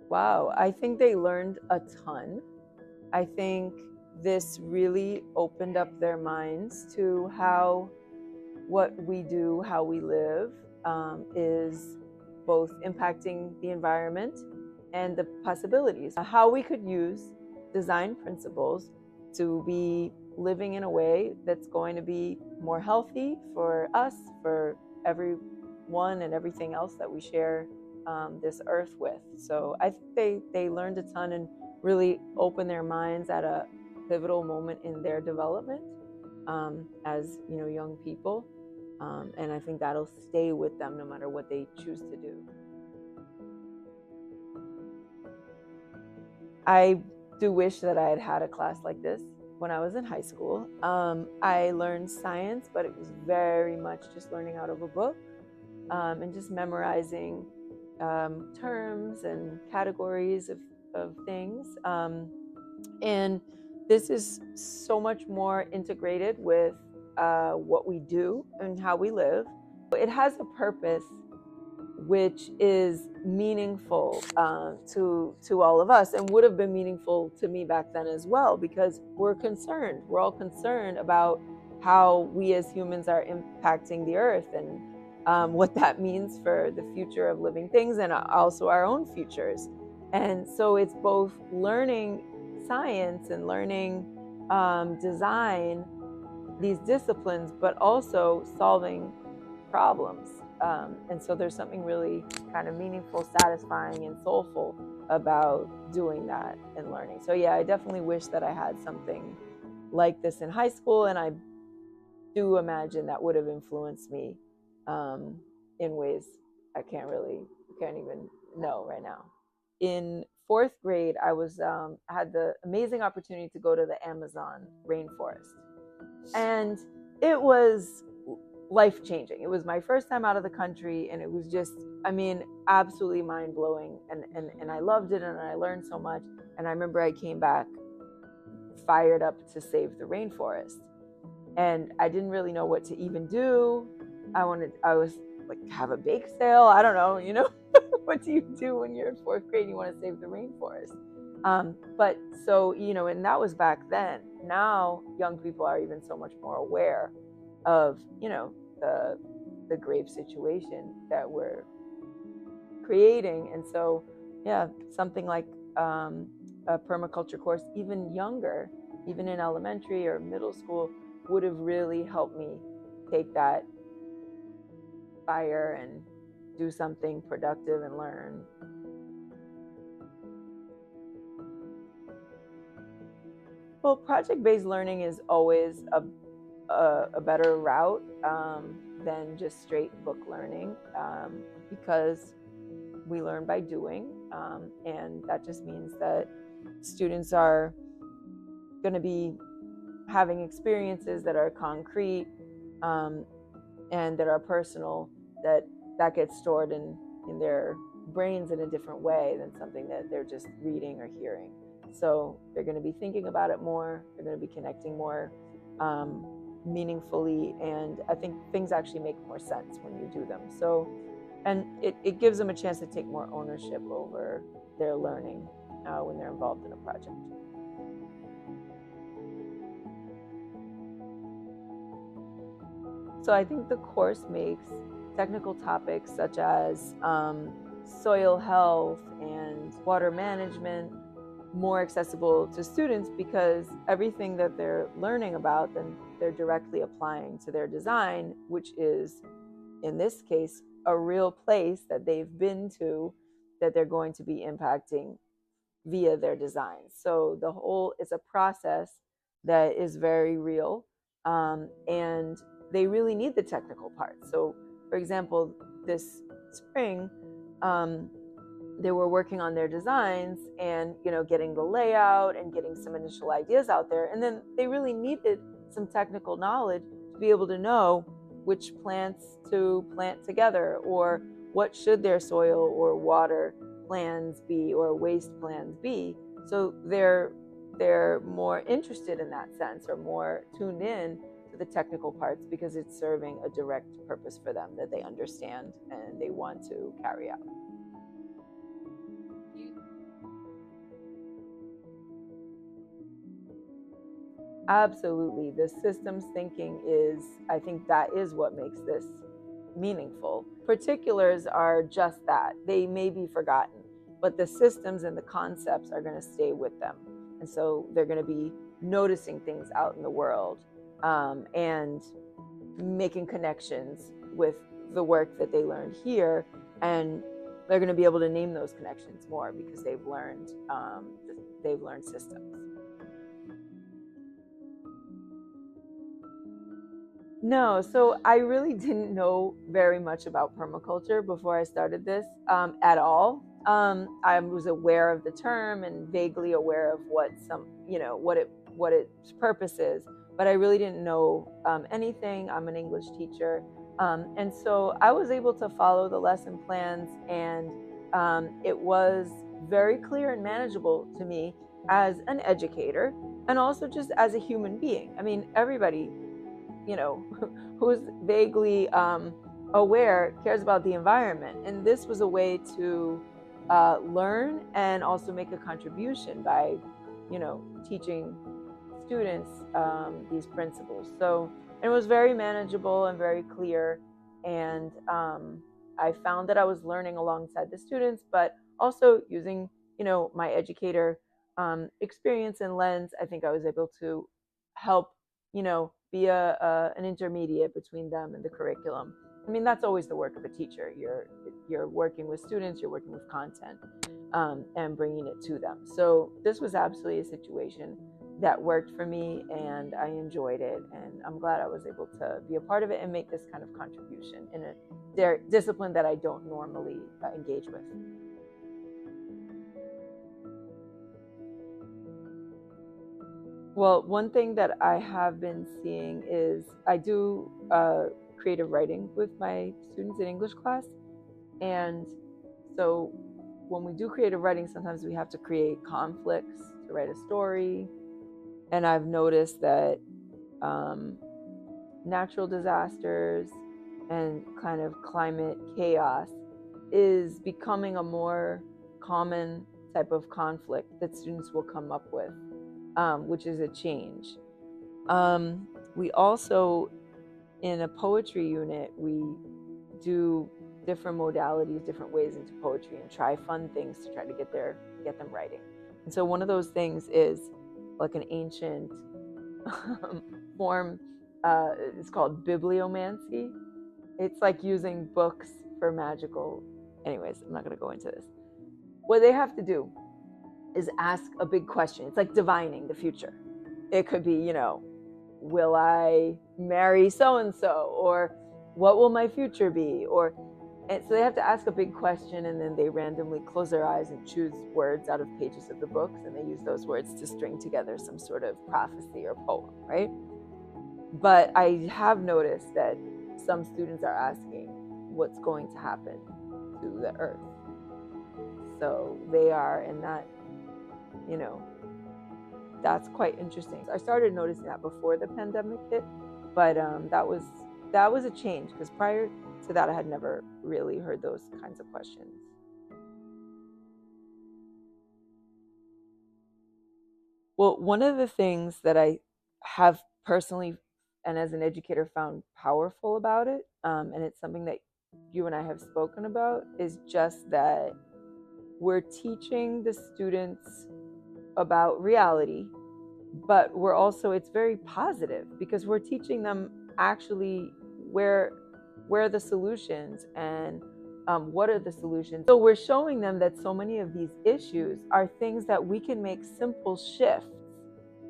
Wow, I think they learned a ton. I think this really opened up their minds to how what we do, how we live, is both impacting the environment and the possibilities. How we could use design principles to be living in a way that's going to be more healthy for us, for everyone, and everything else that we share this earth with. So I think they learned a ton and really opened their minds at a pivotal moment in their development as young people. And I think that'll stay with them no matter what they choose to do. I do wish that I had had a class like this when I was in high school. I learned science, but it was very much just learning out of a book and just memorizing terms and categories of things. And this is so much more integrated with what we do and how we live. It has a purpose which is meaningful to all of us, and would have been meaningful to me back then as well, because we're all concerned about how we as humans are impacting the earth, and what that means for the future of living things and also our own futures. And so it's both learning science and learning design, these disciplines, but also solving problems. And so there's something really kind of meaningful, satisfying, and soulful about doing that and learning. So yeah, I definitely wish that I had something like this in high school, and I do imagine that would have influenced me in ways I can't even know right now. In fourth grade, I had the amazing opportunity to go to the Amazon rainforest, and it was life-changing. It was my first time out of the country, and it was just, absolutely mind-blowing, and I loved it, and I learned so much. And I remember I came back fired up to save the rainforest, and I didn't really know what to even do. I was like, have a bake sale, I don't know, what do you do when you're in fourth grade and you want to save the rainforest? But so, and that was back then. Now young people are even so much more aware of the grave situation that we're creating. And so yeah, something like a permaculture course, even younger, even in elementary or middle school, would have really helped me take that fire and do something productive and learn. Well, project-based learning is always a better route than just straight book learning, because we learn by doing, and that just means that students are going to be having experiences that are concrete and that are personal, that gets stored in their brains in a different way than something that they're just reading or hearing. So they're going to be thinking about it more, they're going to be connecting more meaningfully, and I think things actually make more sense when you do them. So, and it gives them a chance to take more ownership over their learning when they're involved in a project. So I think the course makes technical topics such as soil health and water management more accessible to students, because everything that they're learning about, then they're directly applying to their design, which is, in this case, a real place that they've been to, that they're going to be impacting via their design. So it's a process that is very real, and they really need the technical part. So for example, this spring, they were working on their designs and getting the layout and getting some initial ideas out there, and then they really needed some technical knowledge to be able to know which plants to plant together, or what should their soil or water plans be, or waste plans be. So they're more interested in that sense, or more tuned in to the technical parts, because it's serving a direct purpose for them that they understand and they want to carry out. Absolutely. The systems thinking is, I think that is what makes this meaningful. Particulars are just that. They may be forgotten, but the systems and the concepts are going to stay with them. And so they're going to be noticing things out in the world, and making connections with the work that they learned here. And they're going to be able to name those connections more because they've learned systems. No, so I really didn't know very much about permaculture before I started this, at all. I was aware of the term and vaguely aware of what its purpose is, but I really didn't know anything. I'm an English teacher, and so I was able to follow the lesson plans, and it was very clear and manageable to me as an educator, and also just as a human being. I mean, everybody, you know, who's vaguely aware cares about the environment. And this was a way to learn and also make a contribution by, teaching students these principles. So it was very manageable and very clear. And I found that I was learning alongside the students, but also using, my educator experience and lens. I think I was able to help, be an intermediate between them and the curriculum. I mean, that's always the work of a teacher. You're working with students, you're working with content, and bringing it to them. So this was absolutely a situation that worked for me, and I enjoyed it, and I'm glad I was able to be a part of it and make this kind of contribution in a discipline that I don't normally engage with. Well, one thing that I have been seeing is I do creative writing with my students in English class. And so when we do creative writing, sometimes we have to create conflicts to write a story. And I've noticed that natural disasters and kind of climate chaos is becoming a more common type of conflict that students will come up with, which is a change. We also, in a poetry unit, we do different modalities, different ways into poetry, and try fun things to try to get them writing. And so one of those things is like an ancient form. It's called bibliomancy. It's like using books for magical. Anyways, I'm not going to go into this. What they have to do is ask a big question. It's like divining the future. It could be, will I marry so-and-so? Or what will my future be? And so they have to ask a big question, and then they randomly close their eyes and choose words out of pages of the books, and they use those words to string together some sort of prophecy or poem, right? But I have noticed that some students are asking what's going to happen to the earth. So they are in that, that's quite interesting. I started noticing that before the pandemic hit, but that was a change, because prior to that I had never really heard those kinds of questions. Well, one of the things that I have personally, and as an educator, found powerful about it, and it's something that you and I have spoken about, is just that we're teaching the students about reality, but it's very positive, because we're teaching them actually where are the solutions, and what are the solutions. So we're showing them that so many of these issues are things that we can make simple shifts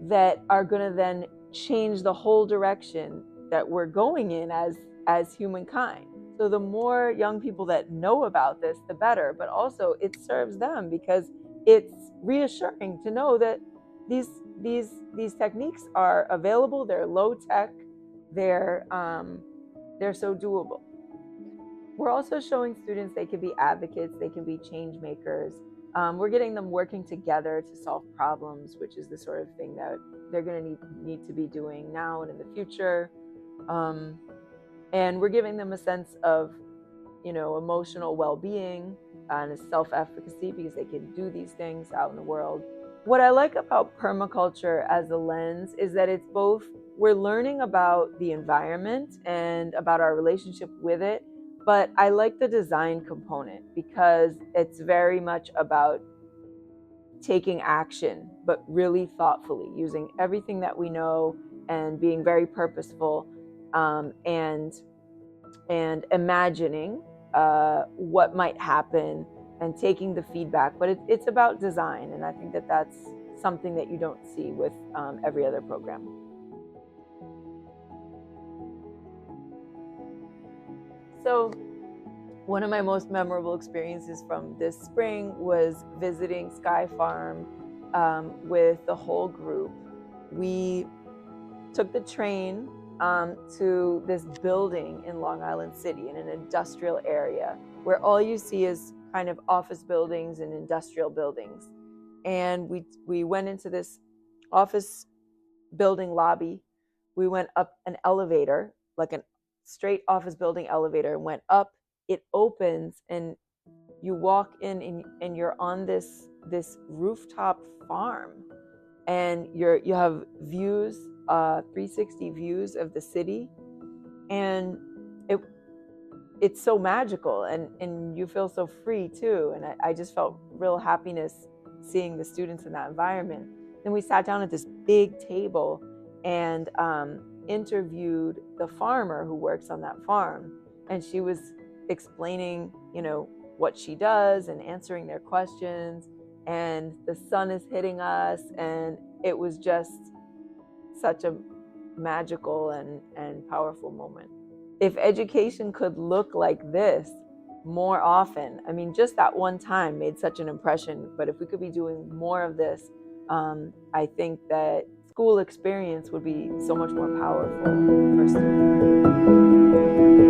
that are going to then change the whole direction that we're going in as humankind. So the more young people that know about this, the better. But also it serves them, because it's reassuring to know that these techniques are available. They're low tech. They're so doable. We're also showing students they can be advocates. They can be change makers. We're getting them working together to solve problems, which is the sort of thing that they're going to need to be doing now and in the future. And we're giving them a sense of, emotional well-being and self-efficacy, because they can do these things out in the world. What I like about permaculture as a lens is that it's both, we're learning about the environment and about our relationship with it, but I like the design component because it's very much about taking action, but really thoughtfully, using everything that we know and being very purposeful, and imagining what might happen and taking the feedback. But it's about design, and I think that that's something that you don't see with every other program. So one of my most memorable experiences from this spring was visiting Sky Farm with the whole group. We took the train to this building in Long Island City, in an industrial area where all you see is kind of office buildings and industrial buildings. And we went into this office building lobby. We went up an elevator, like a straight office building elevator, and went up. It opens and you walk in, and you're on this rooftop farm, and you have views, 360 views of the city, and it's so magical, and you feel so free too. And I just felt real happiness seeing the students in that environment. Then we sat down at this big table and interviewed the farmer who works on that farm, and she was explaining, what she does and answering their questions. And the sun is hitting us, and it was just such a magical and powerful moment. If education could look like this more often, I mean, just that one time made such an impression, but if we could be doing more of this, I think that school experience would be so much more powerful for students.